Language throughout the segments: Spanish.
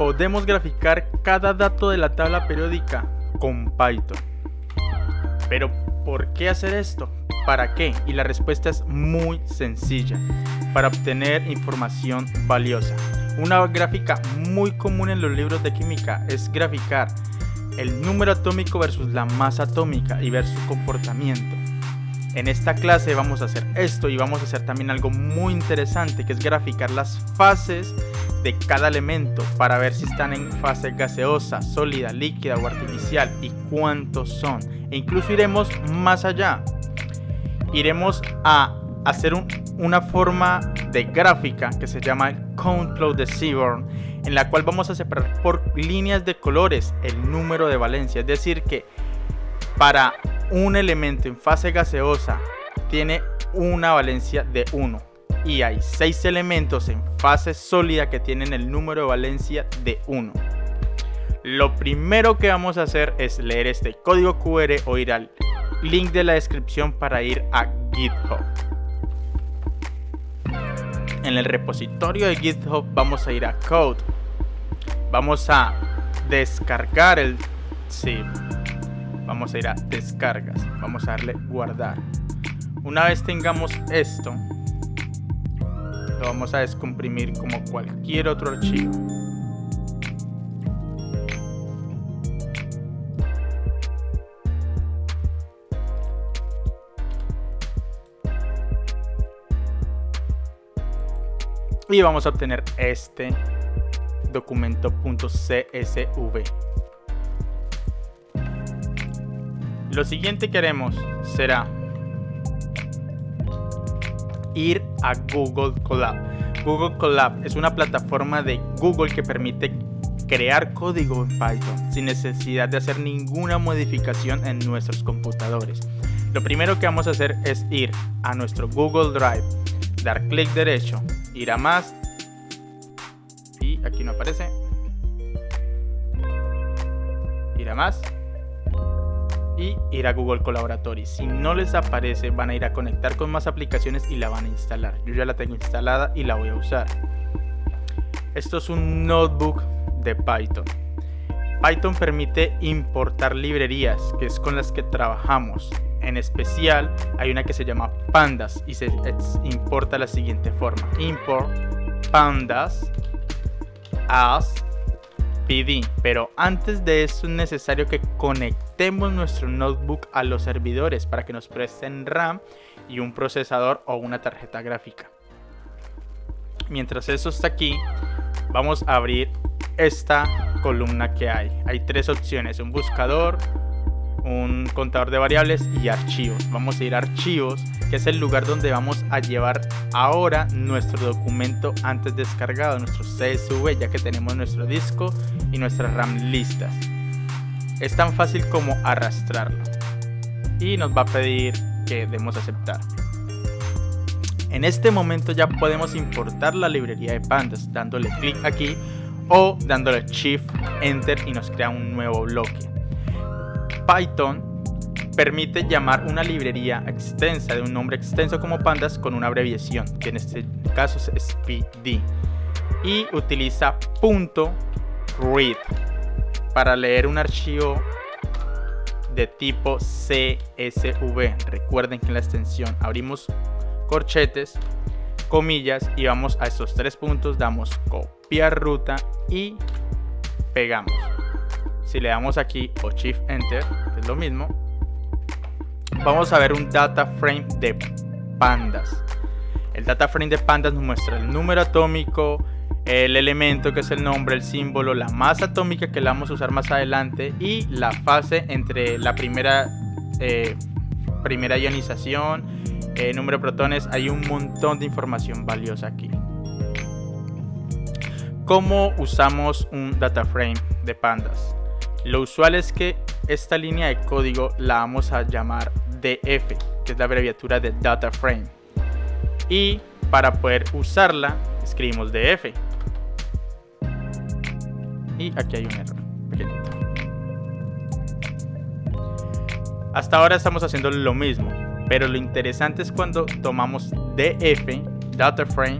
podemos graficar cada dato de la tabla periódica con Python. Pero ¿por qué hacer esto? ¿Para qué? Y la respuesta es muy sencilla: para obtener información valiosa. Una gráfica muy común en los libros de química es graficar el número atómico versus la masa atómica y ver su comportamiento. En esta clase vamos a hacer esto y vamos a hacer también algo muy interesante, que es graficar las fases de cada elemento para ver si están en fase gaseosa, sólida, líquida o artificial y cuántos son. E incluso iremos más allá. Iremos a hacer una forma de gráfica que se llama el Count Flow de Seaborn, en la cual vamos a separar por líneas de colores el número de valencia. Es decir, que para un elemento en fase gaseosa tiene una valencia de 1 y hay 6 elementos en fase sólida que tienen el número de valencia de 1. Lo primero que vamos a hacer es leer este código QR o ir al link de la descripción para ir a GitHub. En el repositorio de GitHub vamos a ir a Code. Vamos a descargar el zip. Vamos a ir a descargas. Vamos a darle guardar. Una vez tengamos esto, lo vamos a descomprimir como cualquier otro archivo. Y vamos a obtener este documento .csv. Lo siguiente que haremos será ir a Google Colab. Google Colab es una plataforma de Google que permite crear código en Python sin necesidad de hacer ninguna modificación en nuestros computadores. Lo primero que vamos a hacer es ir a nuestro Google Drive, dar clic derecho, ir a más, y aquí no aparece, ir a más y ir a Google Collaboratory. Si no les aparece, van a ir a conectar con más aplicaciones y la van a instalar. Yo ya la tengo instalada y la voy a usar. Esto es un notebook de Python. Python permite importar librerías, que es con las que trabajamos. En especial hay una que se llama Pandas y se importa de la siguiente forma: import pandas as pd. Pero antes de eso es necesario que conectemos nuestro notebook a los servidores para que nos presten RAM y un procesador o una tarjeta gráfica. Mientras eso está aquí, vamos a abrir esta columna que hay. Hay tres opciones: un buscador, un contador de variables y archivos. Vamos a ir a archivos, que es el lugar donde vamos a llevar ahora nuestro documento antes descargado, nuestro CSV, ya que tenemos nuestro disco y nuestras RAM listas. Es tan fácil como arrastrarlo y nos va a pedir que demos a aceptar. En este momento ya podemos importar la librería de Pandas dándole clic aquí o dándole Shift Enter y nos crea un nuevo bloque. Python permite llamar una librería extensa de un nombre extenso como Pandas con una abreviación, que en este caso es pd, y utiliza .read para leer un archivo de tipo CSV. Recuerden que en la extensión abrimos corchetes, comillas y vamos a estos tres puntos, damos copiar ruta y pegamos. Si le damos aquí o Shift Enter, que es lo mismo, vamos a ver un data frame de Pandas. El data frame de Pandas nos muestra el número atómico, el elemento que es el nombre, el símbolo, la masa atómica que la vamos a usar más adelante y la fase entre la primera ionización, número de protones. Hay un montón de información valiosa aquí. ¿Cómo usamos un data frame de Pandas? Lo usual es que esta línea de código la vamos a llamar DF, que es la abreviatura de Data Frame. Y para poder usarla, escribimos DF. Y aquí hay un error pequeñito. Hasta ahora estamos haciendo lo mismo, pero lo interesante es cuando tomamos DF, Data Frame,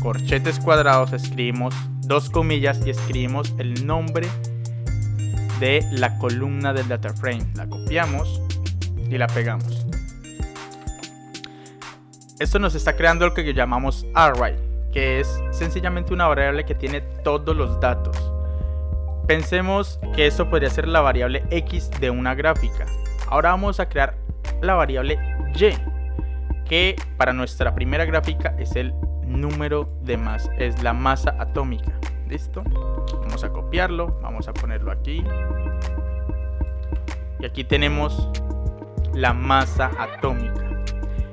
corchetes cuadrados, escribimos dos comillas y escribimos el nombre de la columna del data frame. La copiamos y la pegamos. Esto nos está creando lo que llamamos array, que es sencillamente una variable que tiene todos los datos. Pensemos que esto podría ser la variable X de una gráfica. Ahora vamos a crear la variable Y, que para nuestra primera gráfica es el número de masa, es la masa atómica. ¿Listo? Vamos a copiarlo, vamos a ponerlo aquí. Y aquí tenemos la masa atómica.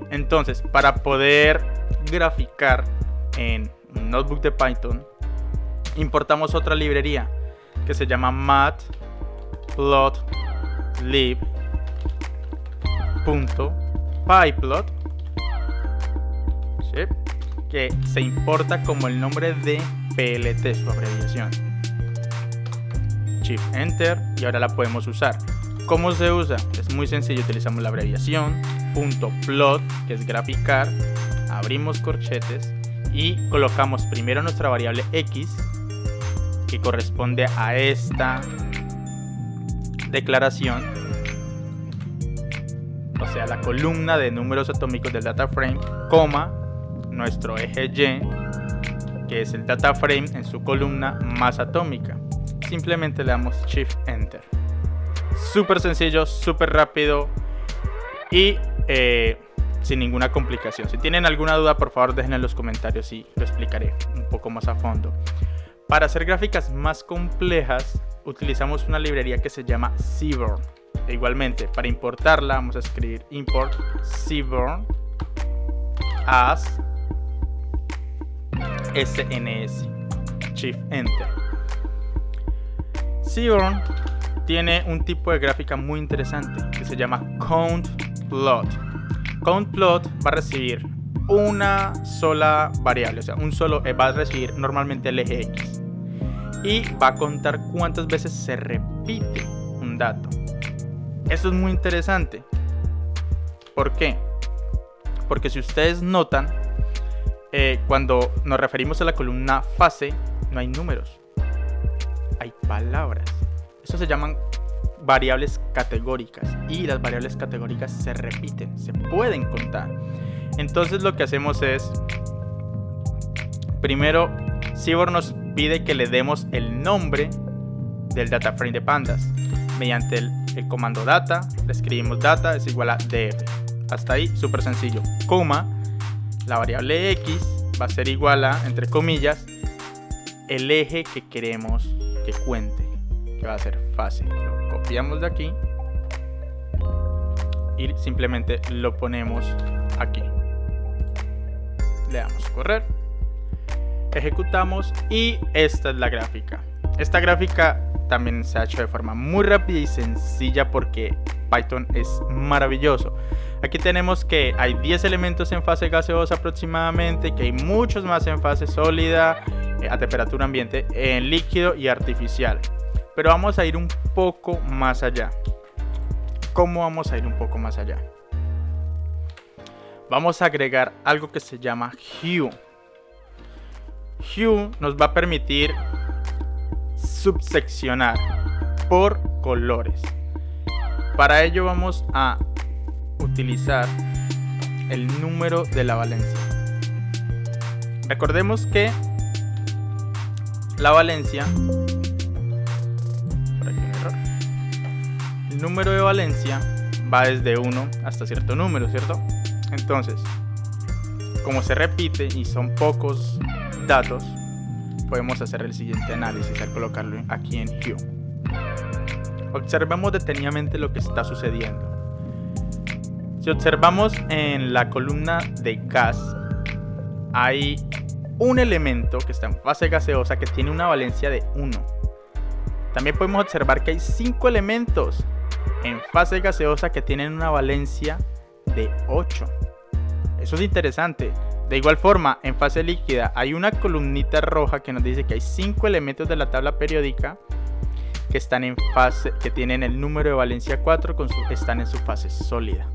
Entonces, para poder graficar en un notebook de Python, importamos otra librería que se llama matplotlib.pyplot, ¿sí? Que se importa como el nombre de PLT, su abreviación. Shift Enter y ahora la podemos usar. ¿Cómo se usa? Es muy sencillo, utilizamos la abreviación .plot, que es graficar, abrimos corchetes y colocamos primero nuestra variable X, que corresponde a esta declaración, o sea, la columna de números atómicos del data frame, coma, nuestro eje Y, que es el data frame en su columna masa atómica. Simplemente le damos Shift Enter. Súper sencillo, súper rápido y sin ninguna complicación. Si tienen alguna duda, por favor déjenla en los comentarios y lo explicaré un poco más a fondo. Para hacer gráficas más complejas utilizamos una librería que se llama Seaborn. E igualmente, para importarla vamos a escribir import Seaborn as SNS. Shift Enter. Seaborn tiene un tipo de gráfica muy interesante que se llama CountPlot. CountPlot va a recibir una sola variable, o sea, va a recibir normalmente el eje X y va a contar cuántas veces se repite un dato. Esto es muy interesante. ¿Por qué? Porque si ustedes notan, cuando nos referimos a la columna fase, no hay números, hay palabras. Eso se llaman variables categóricas y las variables categóricas se repiten, se pueden contar. Entonces lo que hacemos es, primero Seaborn nos pide que le demos el nombre del data frame de pandas. Mediante el comando data, le escribimos data es igual a df. Hasta ahí súper sencillo. Coma, la variable x va a ser igual a, entre comillas, el eje que queremos que cuente, que va a ser fase. Lo copiamos de aquí y simplemente lo ponemos aquí. Le damos correr, ejecutamos y esta es la gráfica. Esta gráfica también se ha hecho de forma muy rápida y sencilla porque Python es maravilloso. Aquí tenemos que hay 10 elementos en fase gaseosa aproximadamente, que hay muchos más en fase sólida, a temperatura ambiente, en líquido y artificial. Pero vamos a ir un poco más allá. ¿Cómo vamos a ir un poco más allá? Vamos a agregar algo que se llama Hue. Hue nos va a permitir subseccionar por colores. Para ello vamos a utilizar el número de la valencia. Recordemos que la valencia, por aquí un error, el número de valencia va desde 1 hasta cierto número, ¿cierto? Entonces, como se repite y son pocos datos, podemos hacer el siguiente análisis al colocarlo aquí en Hue. Observemos detenidamente lo que está sucediendo. Si observamos en la columna de gas, hay un elemento que está en fase gaseosa que tiene una valencia de 1. También podemos observar que hay 5 elementos en fase gaseosa que tienen una valencia de 8. Eso es interesante. De igual forma, en fase líquida hay una columnita roja que nos dice que hay 5 elementos de la tabla periódica que están en fase, que tienen el número de valencia 4, están en su fase sólida.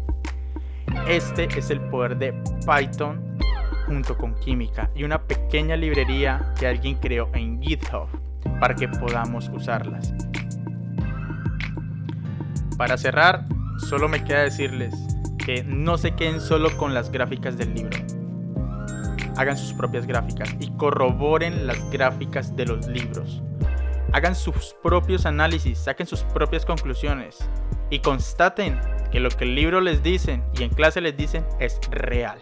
Este es el poder de Python junto con química y una pequeña librería que alguien creó en GitHub para que podamos usarlas. Para cerrar, solo me queda decirles que no se queden solo con las gráficas del libro. Hagan sus propias gráficas y corroboren las gráficas de los libros. Hagan sus propios análisis, saquen sus propias conclusiones y constaten que lo que el libro les dicen y en clase les dicen es real.